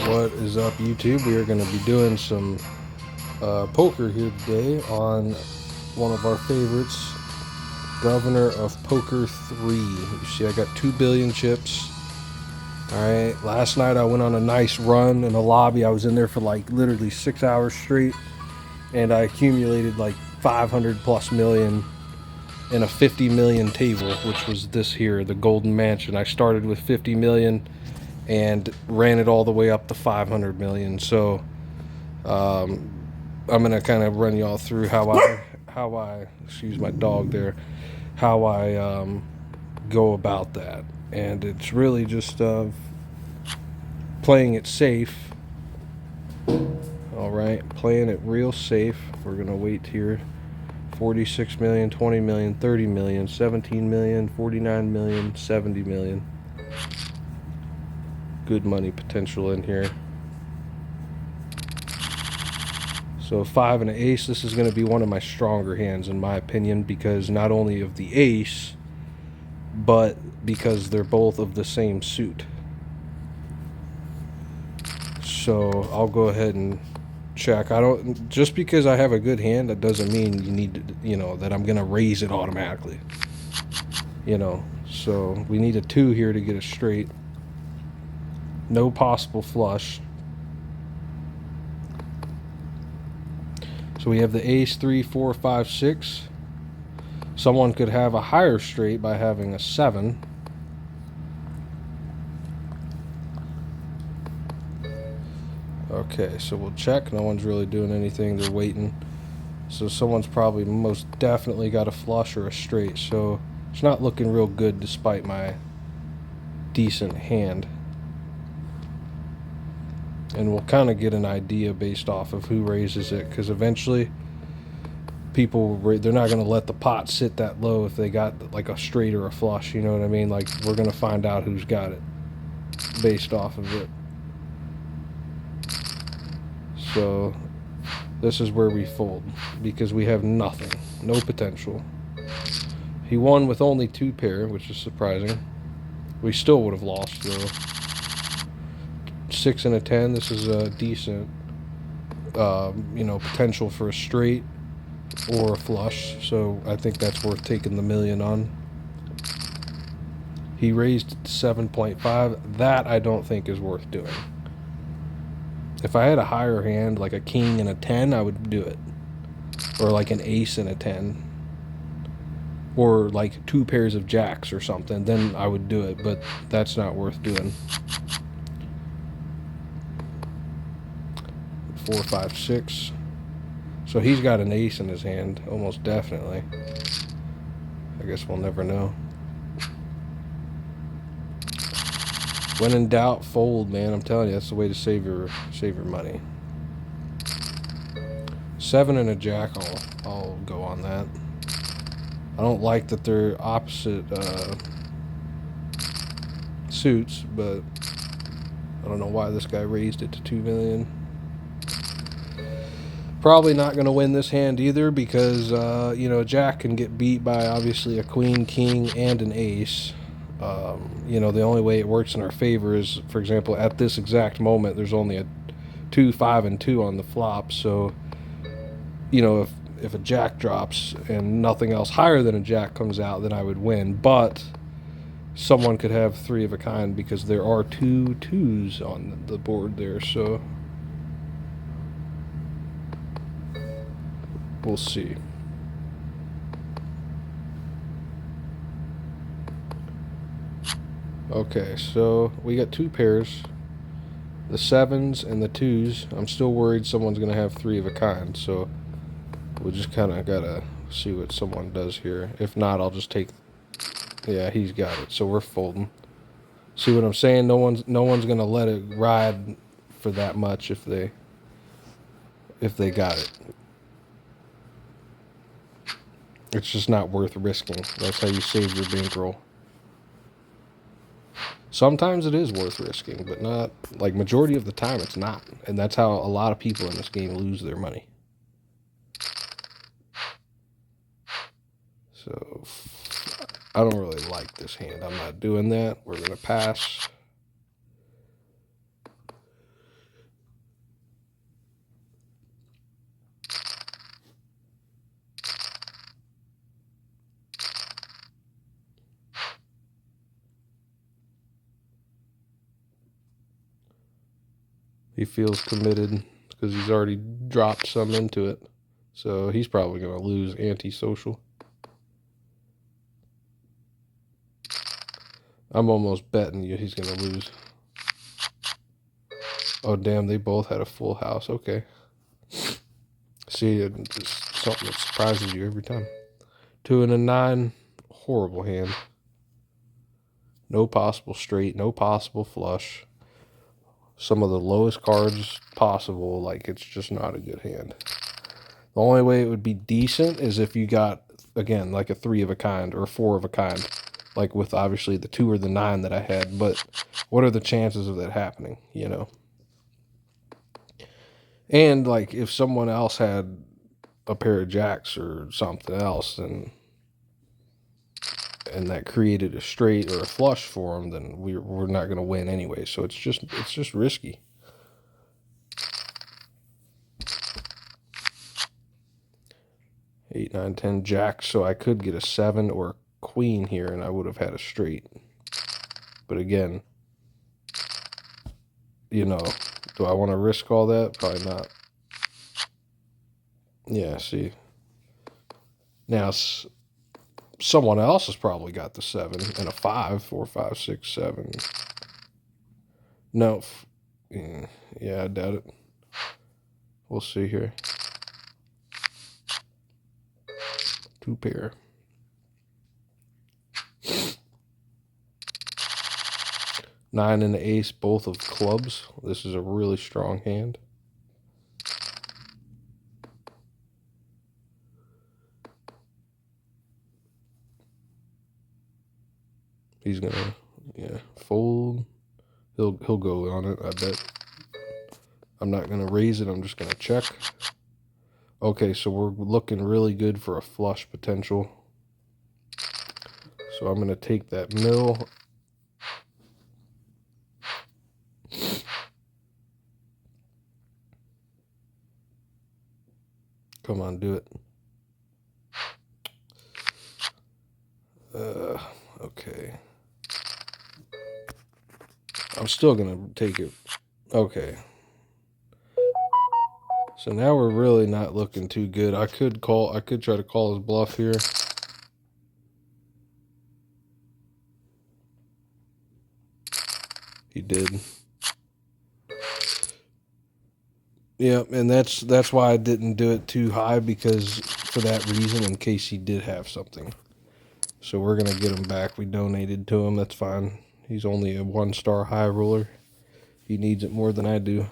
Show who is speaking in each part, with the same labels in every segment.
Speaker 1: What is up, YouTube? We are going to be doing some poker here today on one of our favorites, Governor of Poker 3. You see, I got 2 billion chips. Alright, last night I went on a nice run in the lobby. I was in there for like literally 6 hours straight, and I accumulated like 500 plus million in a 50 million table, which was this here, the Golden Mansion. I started with 50 million and ran it all the way up to 500 million. So I'm gonna kind of run y'all through how I excuse my dog there, how I go about that. And it's really just playing it safe. All right, playing it real safe. We're gonna wait here. 46 million, 20 million, 30 million, 17 million, 49 million, 70 million. Good money potential in here. So 5 and an ace, this is going to be one of my stronger hands in my opinion, because not only of the ace, but because they're both of the same suit. So I'll go ahead and check. Just because I have a good hand, that doesn't mean you need to, that I'm going to raise it automatically. So we need a 2 here to get a straight. No possible flush. So we have the ace, 3, 4, 5, 6. Someone could have a higher straight by having a 7. Okay, so we'll check. No one's really doing anything. They're waiting. So someone's probably most definitely got a flush or a straight. So it's not looking real good despite my decent hand. And we'll kind of get an idea based off of who raises it, because eventually people, they're not going to let the pot sit that low if they got like a straight or a flush, you know what I mean? Like, we're going to find out who's got it based off of it. So this is where we fold, because we have nothing, no potential. He won with only 2 pair, which is surprising. We still would have lost though. 6 and a 10. This is a decent, potential for a straight or a flush. So I think that's worth taking the million on. He raised 7.5. That I don't think is worth doing. If I had a higher hand, like a king and a 10, I would do it. Or like an ace and a 10. Or like 2 pairs of jacks or something. Then I would do it, but that's not worth doing. 4, 5, 6. So he's got an ace in his hand, almost definitely. I guess we'll never know. When in doubt, fold, man. I'm telling you, that's the way to save your money. 7 and a jack, I'll go on that. I don't like that they're opposite suits, but I don't know why this guy raised it to 2 million. Probably not going to win this hand either, because jack can get beat by obviously a queen, king, and an ace. The only way it works in our favor is, for example, at this exact moment there's only a 2, 5, and 2 on the flop. So if a jack drops and nothing else higher than a jack comes out, then I would win. But someone could have 3 of a kind, because there are 2 2s on the board there. So we'll see. Okay, so we got 2 pairs. The 7s and the 2s. I'm still worried someone's going to have 3 of a kind. So we'll just kind of got to see what someone does here. If not, I'll just take... Yeah, he's got it. So we're folding. See what I'm saying? No one's going to let it ride for that much if they got it. It's just not worth risking. That's how you save your bankroll. Sometimes it is worth risking, but not, like, majority of the time it's not. And that's how a lot of people in this game lose their money. So I don't really like this hand. I'm not doing that. We're going to pass. He feels committed because he's already dropped some into it. So he's probably going to lose antisocial. I'm almost betting you he's going to lose. Oh, damn, they both had a full house. Okay. See, it's something that surprises you every time. 2 and a 9. Horrible hand. No possible straight. No possible flush. Some of the lowest cards possible. Like, it's just not a good hand. The only way it would be decent is if you got, again, like a 3 of a kind or a 4 of a kind. Like with, obviously, the 2 or the 9 that I had. But what are the chances of that happening, you know? And, like, if someone else had a pair of jacks or something else and that created a straight or a flush for them, then we're not going to win anyway. So it's just risky. Eight, 9, 10 jacks. So I could get a 7 or a queen here, and I would have had a straight. But again, you know, do I want to risk all that? Probably not. Yeah. See. Now someone else has probably got the 7 and a 5, 4, 5, 6, 7. No. Yeah, I doubt it. We'll see here. 2 pair. 9 and the ace, both of clubs. This is a really strong hand. He's gonna, yeah, fold. He'll go on it, I bet. I'm not gonna raise it. I'm just gonna check. Okay, so we're looking really good for a flush potential. So I'm gonna take that mill. Come on, do it. Okay. I'm still gonna take it. Okay. So now we're really not looking too good. I could try to call his bluff here. He did. Yeah, and that's why I didn't do it too high, because for that reason, in case he did have something. So we're gonna get him back. We donated to him. That's fine. He's only a 1-star high roller. He needs it more than I do.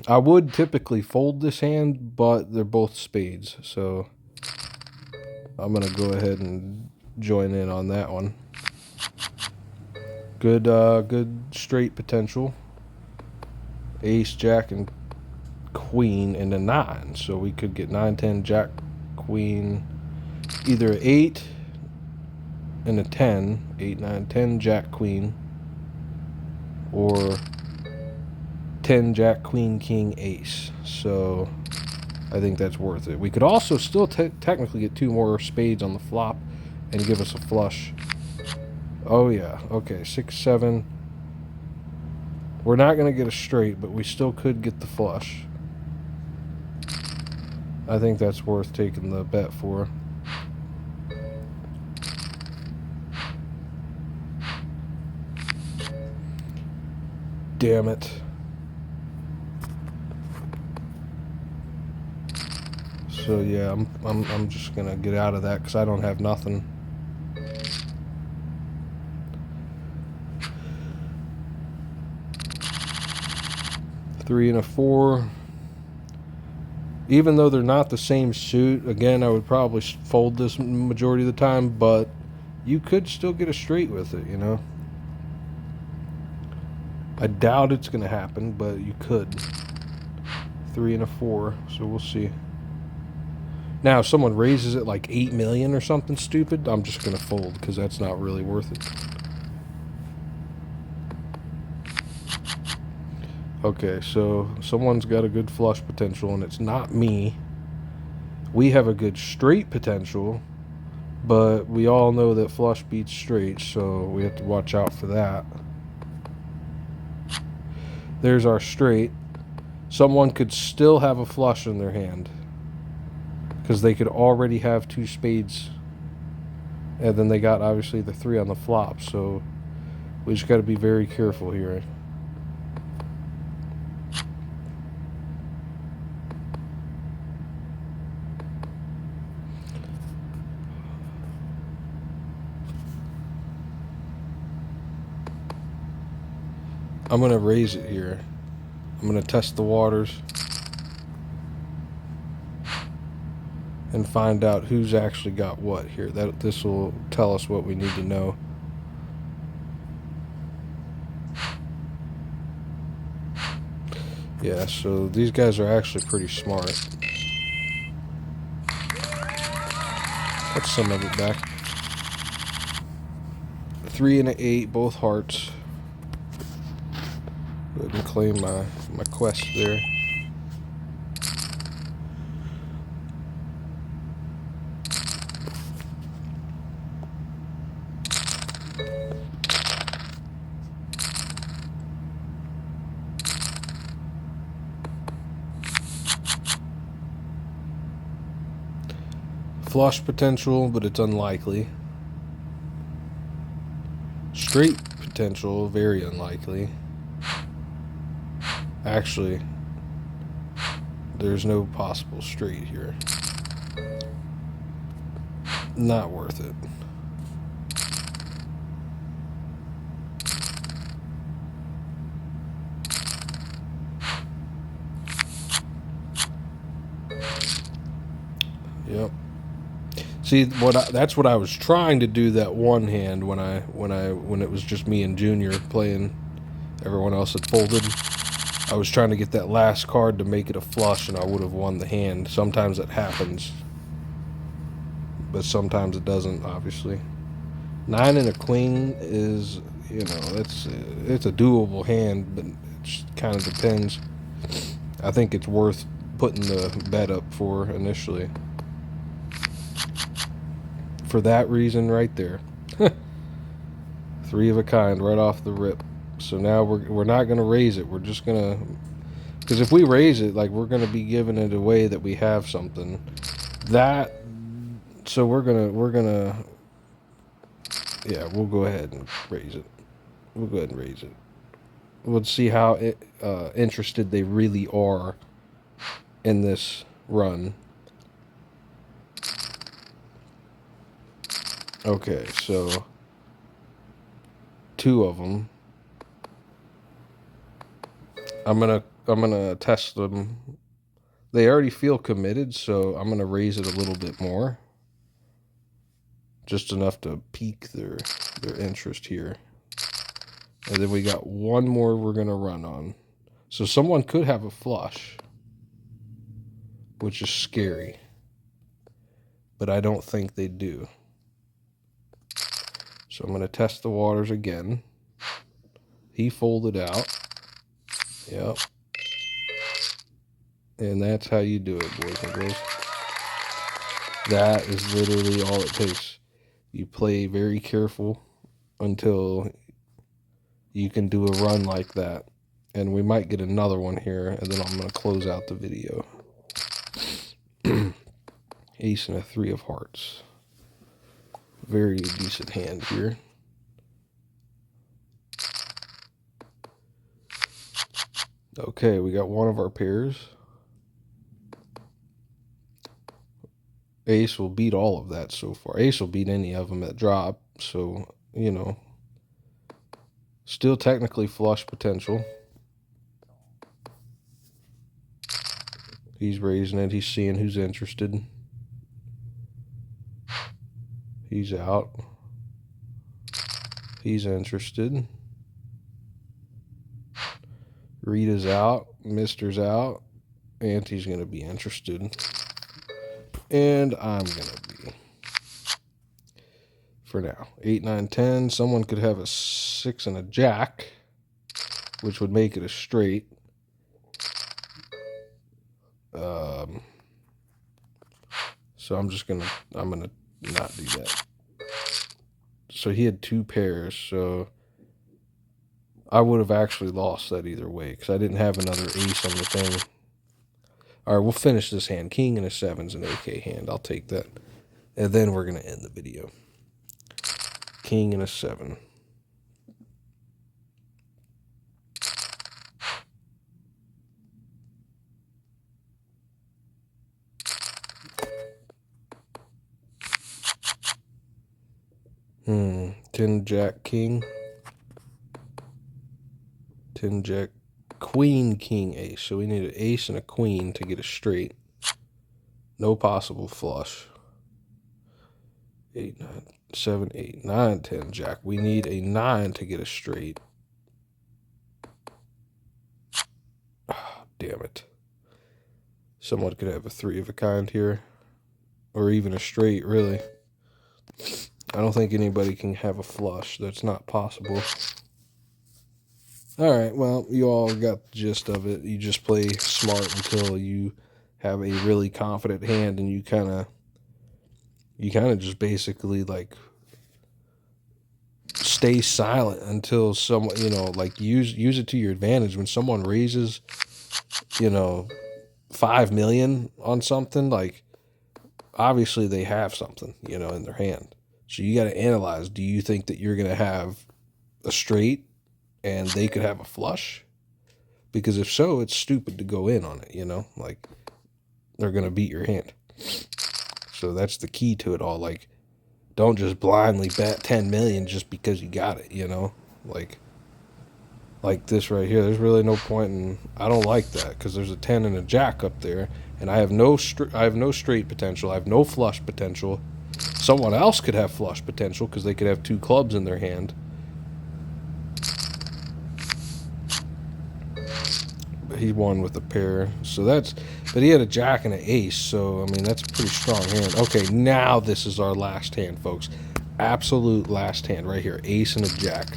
Speaker 1: I would typically fold this hand, but they're both spades, so I'm gonna go ahead and join in on that one. Good straight potential. Ace, jack, and queen, and a 9. So we could get 9, 10, jack, queen, either 8 and a 10, 8, 9, 10, jack, queen, or 10, jack, queen, king, ace. So I think that's worth it. We could also still technically get 2 more spades on the flop and give us a flush. Oh yeah, okay, 6, 7. We're not going to get a straight, but we still could get the flush. I think that's worth taking the bet for. Damn it. So yeah, I'm just going to get out of that because I don't have nothing. Three and a 4. Even though they're not the same suit, again, I would probably fold this majority of the time, but you could still get a straight with it, you know. I doubt it's going to happen, but you could. 3 and a 4, so we'll see. Now, if someone raises it like 8 million or something stupid, I'm just going to fold because that's not really worth it. Okay, so someone's got a good flush potential, and it's not me. We have a good straight potential, but we all know that flush beats straight, so we have to watch out for that. There's our straight. Someone could still have a flush in their hand because they could already have 2 spades, and then they got obviously the 3 on the flop. So we just got to be very careful here. I'm going to raise it here. I'm going to test the waters and find out who's actually got what here. This will tell us what we need to know. Yeah, so these guys are actually pretty smart. That's some of it back. 3 and an 8, both hearts. Go ahead and claim my quest there. Flush potential, but it's unlikely. Straight potential, very unlikely. Actually, there's no possible straight here. Not worth it. Yep. See, that's what I was trying to do that one hand when it was just me and Junior playing. Everyone else had folded. I was trying to get that last card to make it a flush, and I would have won the hand. Sometimes it happens, but sometimes it doesn't. Obviously, 9 and a queen is, it's a doable hand, but it just kind of depends. I think it's worth putting the bet up for initially. For that reason right there. 3 of a kind right off the rip. So now we're not going to raise it. We're just going to, because if we raise it, like, we're going to be giving it away that we have something. So we're going to yeah, we'll go ahead and raise it. We'll go ahead and raise it. We'll see how interested they really are in this run. Okay, so 2 of them. I'm gonna test them. They already feel committed, so I'm gonna raise it a little bit more, just enough to pique their interest here. And then we got 1 more we're gonna run on. So someone could have a flush, which is scary, but I don't think they do. So I'm gonna test the waters again. He folded out. Yep. And that's how you do it, boys and girls. That is literally all it takes. You play very careful until you can do a run like that. And we might get another one here, and then I'm going to close out the video. Ace and a 3 of hearts. Very decent hand here. Okay, we got 1 of our pairs. Ace will beat all of that so far. Ace will beat any of them at drop. So, still technically flush potential. He's raising it. He's seeing who's interested. He's out. He's interested. Rita's out. Mister's out. Auntie's going to be interested. And I'm going to be. For now. 8, 9, 10. Someone could have a 6 and a jack, which would make it a straight. So I'm going to not do that. So he had 2 pairs. So I would have actually lost that either way because I didn't have another ace on the thing. All right, we'll finish this hand. King and a 7's an AK hand. I'll take that. And then we're going to end the video. King and a 7. Ten, Jack, King. 10, Jack, Queen, King, Ace. So we need an ace and a queen to get a straight. No possible flush. 8, 9, 7, 8, 9, 10, Jack. We need a 9 to get a straight. Oh, damn it. Someone could have a 3 of a kind here. Or even a straight, really. I don't think anybody can have a flush. That's not possible. All right, well, you all got the gist of it. You just play smart until you have a really confident hand, and you kind of just basically like stay silent until someone, like use it to your advantage. When someone raises, 5 million on something, like obviously they have something, in their hand. So you got to analyze, do you think that you're going to have a straight and they could have a flush? Because if so, it's stupid to go in on it, like they're going to beat your hand. So that's the key to it all. Like, don't just blindly bet 10 million just because you got it, like this right here. There's really no point in, I don't like that because there's a 10 and a jack up there and I have no straight potential. I have no flush potential. Someone else could have flush potential because they could have 2 clubs in their hand. But he won with a pair. So but he had a jack and an ace. So, I mean, that's a pretty strong hand. Okay, now this is our last hand, folks. Absolute last hand right here. Ace and a jack.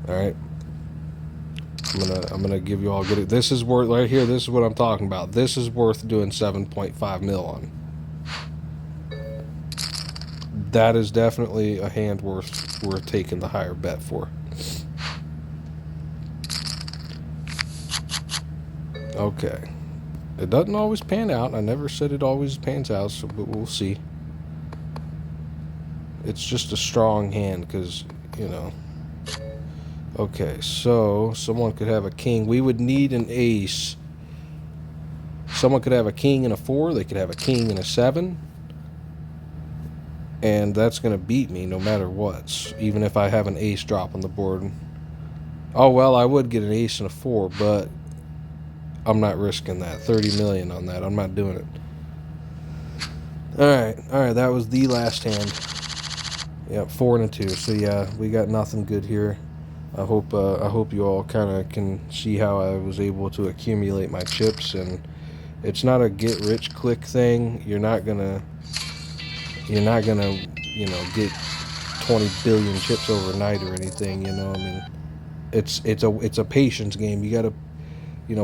Speaker 1: All right. I'm gonna give you all good. This is worth right here. This is what I'm talking about. This is worth doing 7.5 mil on. That is definitely a hand worth taking the higher bet for. Okay. It doesn't always pan out. I never said it always pans out, so, but we'll see. It's just a strong hand because, Okay, so someone could have a king. We would need an ace. Someone could have a king and a 4. They could have a king and a 7. And that's going to beat me no matter what, even if I have an ace drop on the board. Oh, well, I would get an ace and a 4, but I'm not risking that. 30 million on that. I'm not doing it. All right, that was the last hand. Yep, 4 and a 2. So, yeah, we got nothing good here. I hope you all kind of can see how I was able to accumulate my chips, and it's not a get-rich-quick thing. You're not gonna get 20 billion chips overnight or anything. I mean, it's a patience game. You gotta,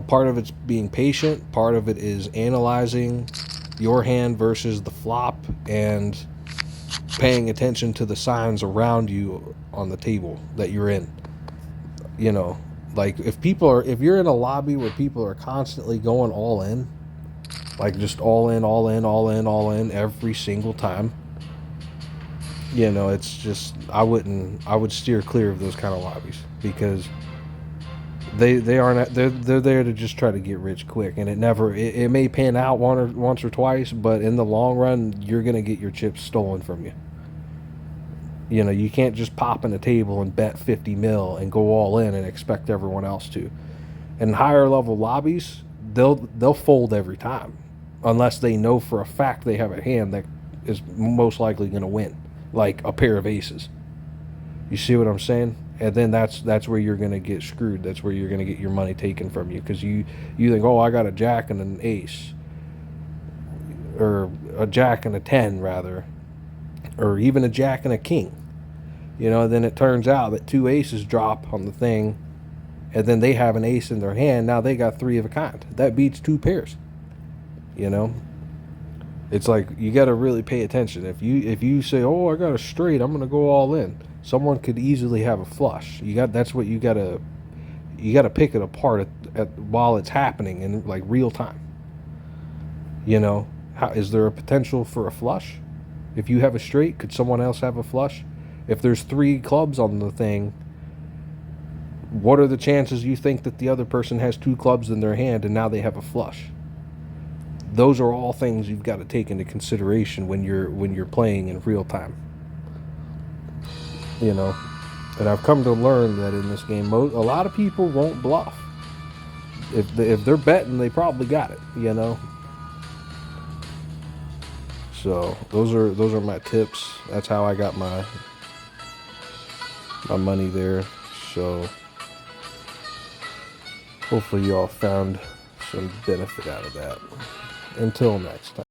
Speaker 1: part of it's being patient. Part of it is analyzing your hand versus the flop and paying attention to the signs around you on the table that you're in. Like if you're in a lobby where people are constantly going all in, like just all in every single time, it's just, I would steer clear of those kind of lobbies because they're there to just try to get rich quick, and it may pan out once or twice, but in the long run you're gonna get your chips stolen from you. You can't just pop in a table and bet 50 mil and go all in and expect everyone else to. In higher level lobbies, they'll fold every time unless they know for a fact they have a hand that is most likely going to win, like a pair of aces. You see what I'm saying? And then that's where you're going to get screwed. That's where you're going to get your money taken from you because you think, oh, I got a jack and an ace, or a jack and a 10 rather, or even a jack and a king. Then it turns out that 2 aces drop on the thing, and then they have an ace in their hand. Now they got 3 of a kind. That beats 2 pairs. It's like you got to really pay attention. If you say, oh, I got a straight, I'm going to go all in. someone could easily have a flush. That's what you gotta pick it apart while it's happening in like real time. You know, is there a potential for a flush? If you have a straight, could someone else have a flush? If there's 3 clubs on the thing, what are the chances you think that the other person has 2 clubs in their hand and now they have a flush? Those are all things you've got to take into consideration when you're playing in real time. You know, and I've come to learn that in this game, a lot of people won't bluff. If they're betting, they probably got it. You know. So those are my tips. That's how I got my money there. So hopefully you all found some benefit out of that. Until next time.